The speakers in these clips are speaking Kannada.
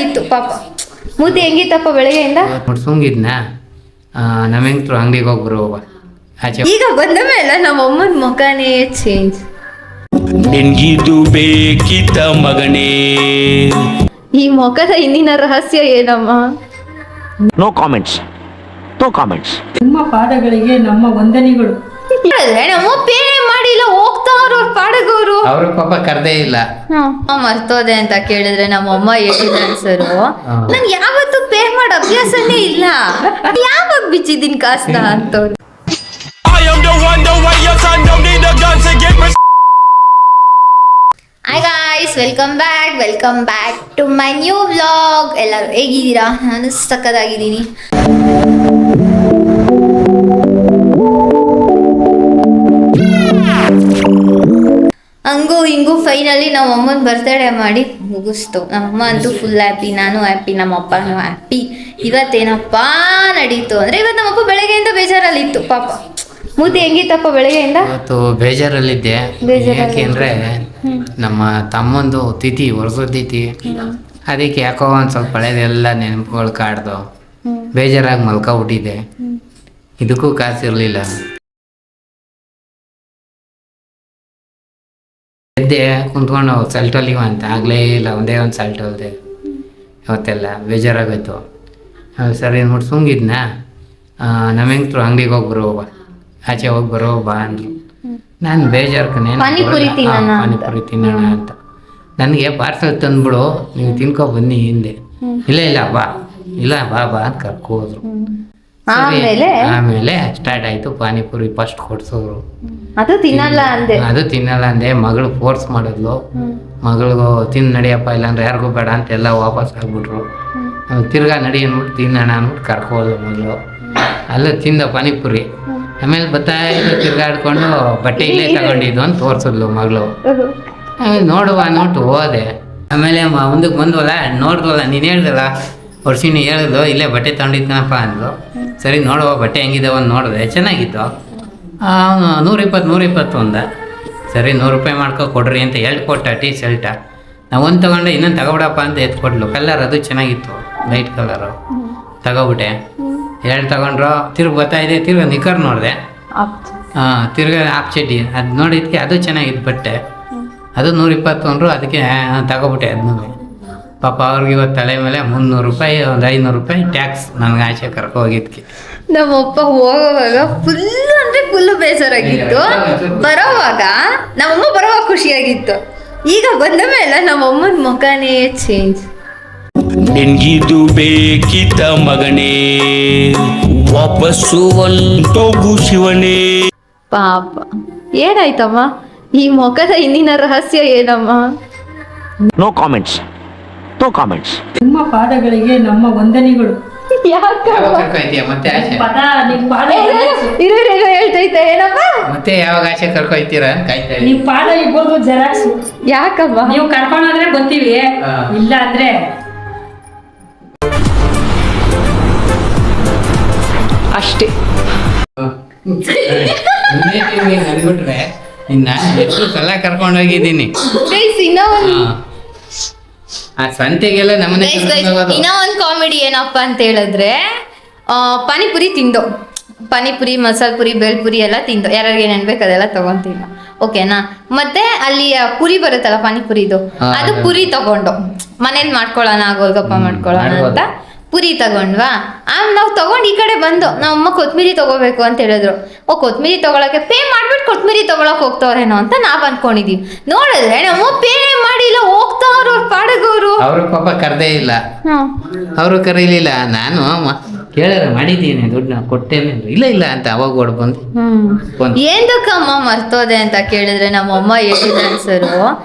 ಬೇಜಾರಲ್ಲಿತ್ತು ಪಾಪ. ಮೂತಿ ಹೆಂಗಿತ್ತಪ್ಪ ಬೆಳಗ್ಗೆಯಿಂದ? ಮುಡ್ಸಂಗಿದ್ನ ನಮ್ಮ ಹೆಂಗ್ರು ಅಂಗಡಿಗೆ ಹೋಗ್ಬರು ಆಚೆ. ಈಗ ಬಂದ ಮೇಲೆ ನಮ್ಮ ಅಮ್ಮನ ಮುಖನೇ ಚೇಂಜ್. ನಿನ್ಗಿದು ಬೇಕಿತ್ತ ಮಗನೇ? ಈ ಮುಖದ ಹಿಂದಿನ ರಹಸ್ಯ ಏನಮ್ಮ? No comments, no comments. ನಿಮ್ಮ ಪಾದಗಳಿಗೆ ನಮ್ಮ ವಂದನೆಗಳು. ನಮ್ಮ ಪೇನೆ ಮಾಡಿಲ್ಲ, ಹೋಗ್ತಾ ಅವ್ರ ಪಾಡಗವ್ರು. ಅವ್ರ ಪಾಪ ಕರ್ದೇ ಇಲ್ಲ. ಮರ್ತೋದೆ ಅಂತ ಕೇಳಿದ್ರೆ ನಮ್ಮಮ್ಮ ಹೇಳಿದ್ರು ಸರು, ನನ್ ಯಾವತ್ತು ಪೇ ಮಾಡೋ ಅಭ್ಯಾಸನೇ ಇಲ್ಲ, ಯಾವಾಗ ಬಿಚ್ಚಿದ್ದೀನಿ ಕಾಸ್ನ ಅಂತವ್ರು. Hi guys, welcome back to my new vlog. ಎಲ್ಲರೂ ಹೇಗಿದ್ದೀರಾ? ನಾನು ಸಕ್ಕತ್ತಾಗಿದ್ದೀನಿ. ಹಂಗೂ ಹಿಂಗೂ ಫೈನಲಿ ನಮ್ಮ ಅಮ್ಮನ ಬರ್ತಡೇ ಮಾಡಿ ಮುಗಿಸ್ತು. ನಮ್ಮಮ್ಮ ಅಂತೂ ಫುಲ್ ಹ್ಯಾಪಿ, ನಾನು ಹ್ಯಾಪಿ, ನಮ್ಮ ಅಪ್ಪನೂ ಹ್ಯಾಪಿ. ಇವತ್ತೇನಪ್ಪ ನಡೀತು ಅಂದ್ರೆ, ಇವತ್ತು ನಮ್ಮಪ್ಪ ಬೆಳಗ್ಗೆಯಿಂದ ಬೇಜಾರಲ್ಲಿತ್ತು ಪಾಪ. ಮೂತಿ ಹೆಂಗಿತ್ತಪ್ಪ ಬೆಳಗ್ಗೆಯಿಂದ? ಇವತ್ತು ಬೇಜಾರಲ್ಲಿದ್ದೆ. ಯಾಕೆಂದ್ರೆ ನಮ್ಮ ತಮ್ಮಂದು ತಿಥಿ, ವರ್ಷದ ತಿಥಿ. ಅದಕ್ಕೆ ಯಾಕೋ ಒಂದ್ ಸ್ವಲ್ಪ ಹಳೇದೆಲ್ಲ ನೆನಪುಗಳು ಕಾಡ್ದು ಬೇಜಾರಾಗಿ ಮಲ್ಕೊಬಿಟ್ಟಿದ್ದೆ. ಇದಕ್ಕೂ ಕಾಸಿರ್ಲಿಲ್ಲ. ಎದ್ದೆ ಕುಂತ್ಕೊಂಡು ಸಲ್ಟ್ ಹೊಲಿವ ಅಂತ ಆಗಲೇ ಇಲ್ಲ, ಒಂದೇ ಒಂದು ಸಲ್ಟ್ ಹೊಲ್ದೆ. ಇವತ್ತೆಲ್ಲ ಬೇಜಾರಾಗೋಯ್ತು. ಸರಿ ಅಂದ್ಬಿಟ್ಟು ಸುಂಗಿದ್ನ ನಮ್ಮ ಹೆಂಗ್ರು ಅಂಗಡಿಗೆ ಹೋಗ್ಬರು ಆಚೆ ಹೋಗ್ಬರೋ ಬಾ ಅಂದ್ರು. ನಾನು ಬೇಜಾರ್ಕನೇನು ಪಾನಿಪುರಿ ತಿನ್ನೋಣ ಅಂತ. ನನಗೆ ಪಾರ್ಸಲ್ ತಂದ್ಬಿಡು, ನೀವು ತಿನ್ಕೊ ಬನ್ನಿ ಹಿಂದೆ. ಇಲ್ಲ ಬಾ, ಇಲ್ಲ ಬಾ ಅಂತ ಕರ್ಕೋದ್ರು. ಆಮೇಲೆ ಸ್ಟಾರ್ಟ್ ಆಯ್ತು ಪಾನಿಪುರಿ. ಫಸ್ಟ್ ಕೊಡ್ಸೋರು, ಅದು ತಿನ್ನಲ್ಲ ಅಂದೆ. ಮಗಳು ಫೋರ್ಸ್ ಮಾಡಿದ್ಲು. ಮಗಳಿಗೂ ತಿನ್ ನಡಿಯಪ್ಪ, ಇಲ್ಲಾಂದ್ರೆ ಯಾರಿಗೂ ಬೇಡ ಅಂತ ಎಲ್ಲ ವಾಪಸ್ ಆಗ್ಬಿಟ್ರು. ತಿರ್ಗಾ ನಡಿ ಅಂದ್ಬಿಟ್ಟು ತಿನ್ನೋಣ ಅಂದ್ಬಿಟ್ಟು ಕರ್ಕೋದು ಮಗಳು. ಅಲ್ಲ ತಿಂದ ಪಾನಿಪುರಿ. ಆಮೇಲೆ ತಿರ್ಗಾಡ್ಕೊಂಡು ಬಟ್ಟೆ ಇಲ್ಲೇ ತಗೊಂಡಿದ್ದು ಅಂತ ತೋರ್ಸಿದ್ಲು ಮಗಳು. ನೋಡುವ ನೋಟು ಹೋದೆ. ಆಮೇಲೆ ಮುಂದಕ್ಕೆ ಬಂದ್ವಲ್ಲ, ನೋಡಿದ್ವಲ್ಲ, ನೀನು ಹೇಳ್ದಲ್ಲ ವರ್ಷಿನಿ ಹೇಳಿದ್ಲು, ಇಲ್ಲೇ ಬಟ್ಟೆ ತಗೊಂಡಿದ್ನಪ್ಪ ಅಂದ್ಲು. ಸರಿ ನೋಡುವ ಬಟ್ಟೆ ಹೆಂಗಿದಾವ ಅಂತ ನೋಡಿದೆ, ಚೆನ್ನಾಗಿತ್ತು. 120 ಅಂದ. ಸರಿ 100 ರೂಪಾಯಿ ಮಾಡ್ಕೊ ಕೊಡ್ರಿ ಅಂತ ಕೊಟ್ಟ ಟೀ ಶರ್ಟ. ನಾವು ಒಂದು ತಗೊಂಡೆ, ಇನ್ನೊಂದು ತಗೋಬಿಡಪ್ಪ ಅಂತ ಎತ್ಕೊಟ್ಲು. ಕಲರ್ ಅದು ಚೆನ್ನಾಗಿತ್ತು, ಲೈಟ್ ಕಲರು. ತಗೋಬಿಟ್ಟೆ. 2 ತಗೊಂಡ್ರು. ಬರ್ತಾಯಿದೆ, ತಿರ್ಗ ನಿಕ್ಕರ್ ನೋಡಿದೆ. ತಿರ್ಗ ಹಾಫ್ ಚಡ್ಡಿ ಅದು ನೋಡಿದ್ಕೆ ಅದು ಚೆನ್ನಾಗಿತ್ತು ಬಟ್ಟೆ. ಅದು 120 ಅಂದರು. ಅದಕ್ಕೆ ತಗೋಬಿಟ್ಟೆ ಅದನ್ನೂ. ಪಾಪ ಅವ್ರಿಗೆ ಇವತ್ತು ತಲೆ ಮೇಲೆ 300 ರೂಪಾಯಿ, ಒಂದು 500 ರೂಪಾಯಿ ಟ್ಯಾಕ್ಸ್ ನನಗೆ ಆಚೆ ಕರ್ಕೊ ಹೋಗಿದ್ಕೆ. ನಮ್ಮಪ್ಪ ಹೋಗೋವಾಗ ಫುಲ್ಲು ಬೇಜಾರಾಗಿತ್ತು. ಬರೋವಾಗ ನಮ್ಮಮ್ಮ ಬರೋವಾಗ ಖುಷಿಯಾಗಿತ್ತು. ಈಗ ಬಂದ ಮೇಲೆ ನಮ್ಮಮ್ಮನ ಮುಖನೇ ಚೇಂಜ್. ನಿನ್ಗಿದು ಬೇಕಿತ್ತ ಮಗನೇ? ವಾಪಸ್ಸು ಒಂಟೋಗು ಶಿವನೇ. ಪಾಪ ಏನಾಯ್ತಮ್ಮ? ಈ ಮುಖದ ಹಿಂದಿನ ರಹಸ್ಯ ಏನಮ್ಮ? No comments, no comments. ನಿಮ್ಮ ಪಾದಗಳಿಗೆ ನಮ್ಮ ವಂದನೆಗಳು. ಮತ್ತೆ ಆಚೆ ಪದ ನಿಮ್ ಪಾದ ಹೇಳ್ತೈತೆ ಏನಮ್ಮ? ಮತ್ತೆ ಯಾವಾಗ ಆಚೆ ಕರ್ಕೊಯ್ತೀರಾ ಕಾಯ್ತಾ ನಿಮ್ ಪಾದ ಇಬ್ಬರು ಜೆರಾಕ್ಸ್. ಯಾಕಮ್ಮ? ನೀವು ಕರ್ಕೊಂಡ್ರೆ ಬರ್ತೀವಿ, ಇಲ್ಲ ಅಂದ್ರೆ ಅಷ್ಟೇ. ಅಂದ್ಬಿಟ್ರೆ ನಾನು ಎಷ್ಟು ಸಲ ಕರ್ಕೊಂಡೋಗಿದ್ದೀನಿ. ಆ ಸಂತೆಗೆಲ್ಲ ನಮ್ಮನೆ ಇನ್ನೂ ಒಂದು ಕಾಮಿಡಿ ಏನಪ್ಪ ಅಂತ ಹೇಳಿದ್ರೆ, ಪಾನಿಪುರಿ ತಿಂದು, ಪಾನಿಪುರಿ, ಮಸಾಲೆ ಪುರಿ, ಬೇಲ್ಪುರಿ ಎಲ್ಲ ತಿಂದು, ಯಾರಿಗೆ ಏನೇನು ಬೇಕು ಅದೆಲ್ಲ ತಗೊಂತೀವಿ, ಓಕೆನಾ? ಮತ್ತೆ ಅಲ್ಲಿ ಪುರಿ ಬರುತ್ತಲ್ಲ ಪಾನಿಪುರಿದು, ಅದು ಪುರಿ ತಗೊಂಡು ಮನೇಲಿ ಮಾಡ್ಕೊಳ್ಳೋಣ, ಗೋಲ್ಗಪ್ಪ ಮಾಡ್ಕೊಳ್ಳೋಣ ಅಂತ ಪುರಿ ತಗೊಂಡ್ವಾ. ನಾವು ತಗೊಂಡು ಈ ಕಡೆ ಬಂದು ನಮ್ಮಮ್ಮ ಕೊತ್ಮಿರಿ ತಗೋಬೇಕು ಅಂತ ಹೇಳಿದ್ರು. ಕೊತ್ಮಿರಿ ತಗೊಳಕ್ಕೆ ಪೇ ಮಾಡ್ಬಿಟ್ಟು ಕೊತ್ಮಿರಿ ತಗೊಳಕ್ ಹೋಗ್ತವ್ರೇನೋ ಅಂತ ನಾವ್ ಅನ್ಕೊಂಡಿದೀವಿ. ನೋಡಿದ್ರೆ ನಮ್ಮ ಪೇನೆ ಮಾಡಿಲ್ಲ, ಹೋಗ್ತಾ ಅವ್ರ ಪಾಡಗವ್ರು. ಅವರು ಪಾಪ ಕರ್ದೇ ಇಲ್ಲ, ಅವರು ಕರೀಲಿಲ್ಲ. ನಾನು ಕೇಳಿದ್ರೆ ಮಾಡಿದ್ದೀನಿ, ದುಡ್ಡು ಕೊಟ್ಟೇನೆ. ಇಲ್ಲ ಅಂತ ಅವಾಗ ಓಡ್ ಬಂದು ಏನ್ದಕ್ಕಮ್ಮ ಮರ್ತೋದೆ ಅಂತ ಕೇಳಿದ್ರೆ ನಮ್ಮಮ್ಮ ಹೇಳಿದ್ರು ಸರು,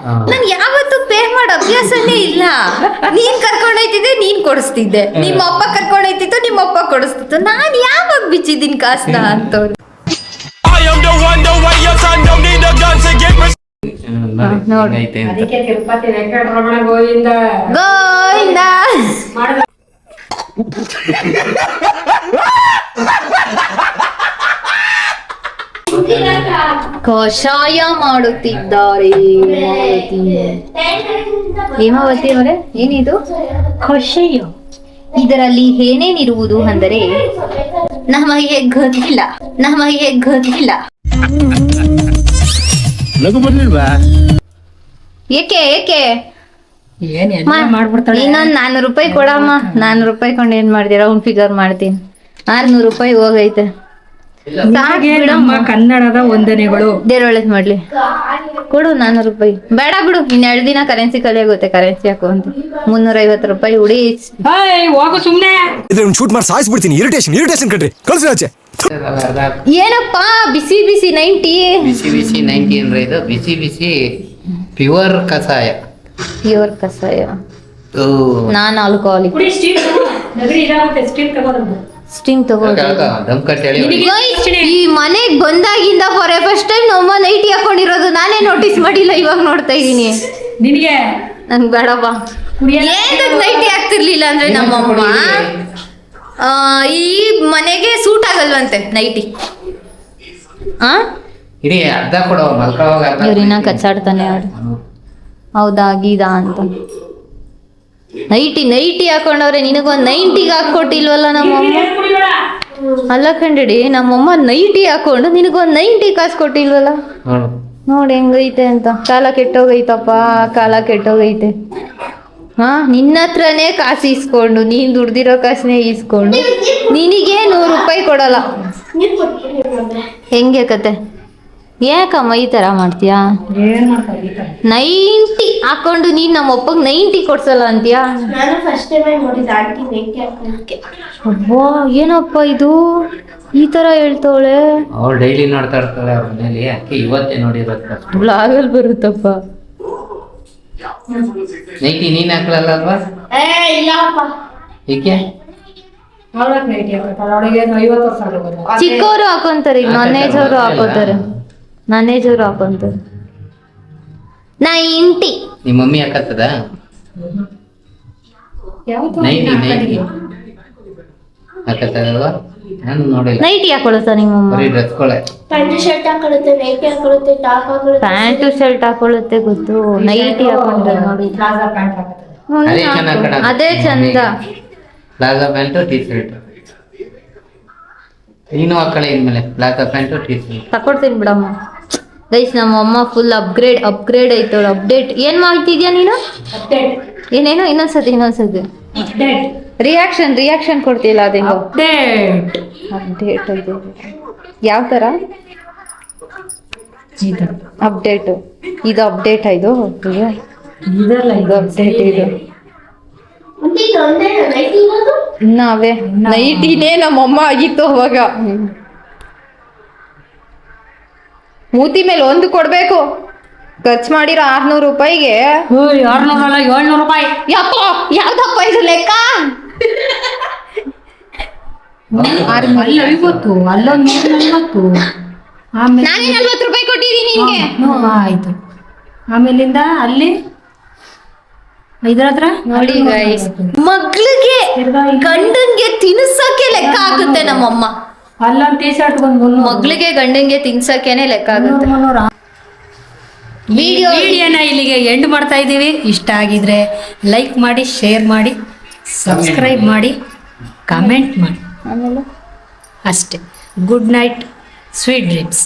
ನನ್ ಯಾವತ್ತು ಪೇ ಮಾಡೋ ಅಭ್ಯಾಸನೇ ಇಲ್ಲ, ನೀನ್ ಕರ್ಕೊಂಡೋಯ್ತಿದ್ದೆ ನೀನ್ ಕೊಡಿಸ್ತಿದ್ದೆ, ನಿಮ್ಮ ಅಪ್ಪ ಕರ್ಕೊಂಡೋಯ್ತಿತ್ತು ನಿಮ್ಮ ಅಪ್ಪ ಕೊಡಿಸ್ತಿತ್ತು, ನಾನ್ ಯಾವಾಗ ಬಿಚ್ಚಿದ್ದೀನಿ ಕಾಸ್ನ ಅಂತವ್ರು. ಅದಕ್ಕೆ ತಿರುಪತಿ ವೆಂಕಟರಮಣ ಗೋವಿಂದ ಗೋವಿಂದ. ಕಷಾಯ ಮಾಡುತ್ತಿದ್ದಾರೆ ಹೇಮಾವತಿ ಅವರೇ, ಏನಿದು ಕಷಾಯ? ಇದರಲ್ಲಿ ಏನೇನಿರುವುದು ಅಂದರೆ ನಮಗೆ ಗೊತ್ತಿಲ್ಲ. ನಗು ಬರ್ಲಿಲ್ವಾ? ಏಕೆ ಏನ್ ಎಲ್ಲ ಮಾಡ್ಬಿಡ್ತಾಳೆ. ಇನ್ನೊಂದ್ 400 ರೂಪಾಯಿ ಕೊಡಮ್ಮ. 400 ರೂಪಾಯಿ ಕೊಂಡು ಏನ್ ಮಾಡ್ತೀರಾ? ರೌಂಡ್ ಫಿಗರ್ ಮಾಡ್ತೀನಿ. 600 ರೂಪಾಯಿ ಹೋಗೈತೆ. ನಿಮಗೆ ನಮ್ಮ ಕನ್ನಡದ ವಂದನೆಗಳು. ದೇವ್ರ ಒಳ್ಳೇದ್ ಮಾಡ್ಲಿ. ಕೊಡು 400 ರೂಪಾಯಿ. ಬೇಡ ಬಿಡು, 2 ದಿನ ಕರೆನ್ಸಿ ಖಾಲಿ ಆಗುತ್ತೆ. ಕರೆನ್ಸಿ ಹಾಕು ಅಂತ 350 ರೂಪಾಯಿ ಉಡಿ. ಹೋಗು ಸುಮ್ನೆ. ಶೂಟ್ ಮಾಡಿ ಸಾಯಿಸ್ಬಿಡ್ತೀನಿ. ಇರಿಟೇಷನ್ ಕಟ್ರಿ, ಕಳ್ಸಿ ಆಚೆ. ಏನಪ್ಪಾ ಬಿಸಿ 90 ಬಿಸಿ 90 ಅಂದ್ರೆ ಇದು ಬಿಸಿ ಪ್ಯೂರ್ ಕಷಾಯ. ಪ್ಯೂರ್ ಕಷಾಯ. ಓ, ನಾನ್ ಆಲ್ಕೋಹಾಲಿಕ್. ಕುಡಿ ಸ್ಟೀಲ್ ನಗರಿ ಇದಾಗುತ್ತೆ. ಸ್ಟೀಲ್ ತಗೋದು. ಸ್ಟಿಂಗ್ ತಗೊಂಡು ದಮ್ ಕಟ್ ಹೇಳಿ. ಈ ಮನೆಗ್ ಬಂದಾಗಿಂದ ಫಸ್ಟ್ ಟೈಮ್ ನಮ್ಮ ನೈಟಿ ಹಾಕೊಂಡಿರೋದು ನಾನೇ ನೋಟಿಸ್ ಮಾಡಿಲ್ಲ. ಇವಾಗ ನೋಡ್ತಾ ಇದೀನಿ. ನಿನಗೆ ನಂಗ್ ಬೇಡಪ್ಪ. ಏನ್ ನೈಟಿ ಹಾಕ್ತಿರ್ಲಿಲ್ಲ ಅಂದ್ರೆ ನಮ್ಮಮ್ಮ ಈ ಮನೆಗೆ ಸೂಟ್ ಆಗಲ್ವಂತೆ ನೈಟಿ. ಇಡೀ ಅರ್ಧ ಕೊಡೋ ಮಲ್ಕೊಳ್ಳೋವಾಗ ಇವ್ರಿನ ಕಚ್ಚಾಡ್ತಾನೆ ಆಡು. ಹೌದಾ ಗೀದಾ ಅಂತ ನೈಟಿ ಹಾಕೊಂಡವ್ರೆ. ನಿನಗೊಂದ್ 90ಗೆ ಹಾಕೊಟ್ಟಿಲ್ವಲ್ಲ ನಮ್ಮಮ್ಮ. ಅಲ್ಲ ಕಂಡಿಡಿ, ನಮ್ಮಮ್ಮ ನೈಟಿ ಹಾಕೊಂಡು ನಿನಗೊಂದ್ 90 ಕಾಸು ಕೊಟ್ಟಿಲ್ವಲ್ಲ. ನೋಡಿ ಹೆಂಗೈತೆ ಅಂತ. ಕಾಲ ಕೆಟ್ಟೋಗೈತೆ. ನಿನ್ನ ಹತ್ರನೇ ಕಾಸು ಇಸ್ಕೊಂಡು, ನೀನ್ ದುಡ್ದಿರೋ ಕಾಸನ್ನೇ ಇಸ್ಕೊಂಡು ನಿನಗೆ 100 ರೂಪಾಯಿ ಕೊಡಲ್ಲ. ಹೆಂಗೆ ಕತೆ? ಯಾಕಮ್ಮ ಈ ತರ ಮಾಡ್ತೀಯಾ? 90 ಹಾಕೊಂಡು ನೀನ್ ನಮ್ಮ ಅಪ್ಪಗ್ 90 ಕೊಡ್ಸಲ್ಲ ಅಂತೀಯಾ? ನಾನು ಫಸ್ಟ್ ಟೈಮ್ ನೋಡಿದ ಆಂಟಿ ನೈಟಿ ಹಾಕೋದಕ್ಕೆ. ಅಬ್ಬಾ, ಏನಪ್ಪ ಇದು ಈ ತರ ಹೇಳ್ತವಳೆ? ಅವ್ರು ಡೈಲಿ ನೋಡ್ತಾ ಇರ್ತಾಳೆ ಅವ್ರ ಮನೇಲಿ. ಯಾಕೆ ಇವತ್ತೇ ನೋಡಿರೋದು? ಬ್ಲಾಗಲ್ಲಿ ಬರುತ್ತಪ್ಪ. ನೈಟಿ ನೀನ್ ಹಾಕ್ಲಲ್ಲ ಅಲ್ವಾ? ಇಲ್ಲಪ್ಪ. ಏಕೆ? ಅವಳಕ್ ನೈಟಿ ಹಾಕೋತಾಳೆ. ಅವಳಿಗೆ 50 ವರ್ಷ ಆಗೋದು. ಚಿಕ್ಕವರು ಹಾಕೊಂತಾರೆ, ಈಗ ನಾನೇಜವರು ಹಾಕೋತಾರೆ. 90 ನಿಮ್ಮ ಮಮ್ಮಿ ಹಾಕತ್ತದ ಯಾವತ್ತೂ 90 ಹಾಕತ್ತದಲ್ವಾ? ನಾನು ನೋಡಿಲ್ಲ. ನೈಟಿ ಹಾಕೊಳ್ಳುತ್ತಾ ನಿಮ್ಮಮ್ಮ? ಬರೀ ಡ್ರೆಸ್ಗಳೇ. ಪ್ಯಾಂಟ್ ಶರ್ಟ್ ಹಾಕೊಳ್ಳುತ್ತೆ, ನೈಟಿ ಹಾಕೊಳ್ಳುತ್ತೆ, ಟಾಪ್ ಹಾಕೊಳ್ಳುತ್ತೆ. ಪ್ಯಾಂಟು ಶರ್ಟ್ ಹಾಕೊಳ್ಳುತ್ತೆ ಗೊತ್ತು. ನೈಟಿ ಹಾಕೊಂಡ್ರೆ ನೋಡಿ ಪ್ಲಾಜಾ ಪ್ಯಾಂಟ್ ಹಾಕೋತಾಳೆ. ಅದೇ ಚೆನ್ನಾಗ್ ಕಾಣತ್ತೆ. ಅದೇ ಚಂದ. Plaza pant T shirt. ನೀನು ಹಾಕಳೆ ಇನ್ಮೇಲೆ ಪ್ಲಾಜಾ ಪ್ಯಾಂಟು ಟೀ ಶರ್ಟ್ ತಕೊಡ್ತೀನಿ ಬಿಡಮ್ಮ. ಗೈಸ್, ನಮ್ಮ ಅಮ್ಮ ಫುಲ್ ಅಪ್ಗ್ರೇಡ್ ಐತವಳು. ಅಪ್ಡೇಟ್ ಏನ್ ಮಾಡ್ತಿದ್ಯಾ ನೀನು? ಅಪ್ಡೇಟ್ ಏನೇನೋ ಇನ್ನೊಂದ್ಸತಿ ರಿಯಾಕ್ಷನ್ ಕೊಡ್ತಿಲ್ಲ. ಅದೇನೋ ಅಪ್ಡೇಟ್ ಇದೆ. ಯಾವ ತರ ಅಪ್ಡೇಟ್? ಇದು ಅಪ್ಡೇಟ್ ಇದು ಇದಲ್ಲ ಇದು ಅಪ್ಡೇಟ್ ಇದು. ಮತ್ತೆ ಇದು ಒಂದೇ ನೈಟಿ ಇರೋದು? ನಾವೇ ನೈಟಿನೇ ನಮ್ಮಮ್ಮ ಆಗಿತ್ತು ಅವಾಗ. ಮೂತಿ ಮೇಲೆ 1 ಕೊಡ್ಬೇಕು. ಖರ್ಚು ಮಾಡಿರೋ 600 ರೂಪಾಯಿಗೆ 600 ಅಲ್ಲ 700 ರೂಪಾಯಿ. ಯಪ್ಪ, ಯಾವ್ದಪ್ಪ ಇದು ಲೆಕ್ಕ? ಅಲ್ಲಿ 50, ಅಲ್ಲೊಂದು 40. ಆಮೇಲೆ ನಾನೇ 40 ರೂಪಾಯಿ ಕೊಟ್ಟಿದ್ದೀನಿ ನಿನ್ಗೆ. ಆಯ್ತು. ಆಮೇಲಿಂದ ಅಲ್ಲಿ ಇದ್ರ ಹತ್ರ ನೋಡಿ ಗೈಸ್, ಮಗ್ಳಿಗೆ ಗಂಡನ್ಗೆ ತಿನ್ಸಕ್ಕೆ ಲೆಕ್ಕ ಆಗುತ್ತೆ ನಮ್ಮಮ್ಮ. ಅಲ್ಲೊಂದು ಟೀ ಶರ್ಟ್ ಬಂದು ಮಗ್ಳಿಗೆ ಗಂಡನ್ಗೆ ತಿನ್ಸಕ್ಕೇನೆ ಲೆಕ್ಕ ಆಗುತ್ತೆ. ವಿಡಿಯೋನ ಇಲ್ಲಿಗೆ ಎಂಡ್ ಮಾಡ್ತಾ ಇದ್ದೀವಿ. ಇಷ್ಟ ಆಗಿದ್ರೆ ಲೈಕ್ ಮಾಡಿ, ಶೇರ್ ಮಾಡಿ, ಸಬ್ಸ್ಕ್ರೈಬ್ ಮಾಡಿ, ಕಮೆಂಟ್ ಮಾಡಿ. ಆಮೇಲೆ ಅಷ್ಟೇ. Good night, sweet dreams.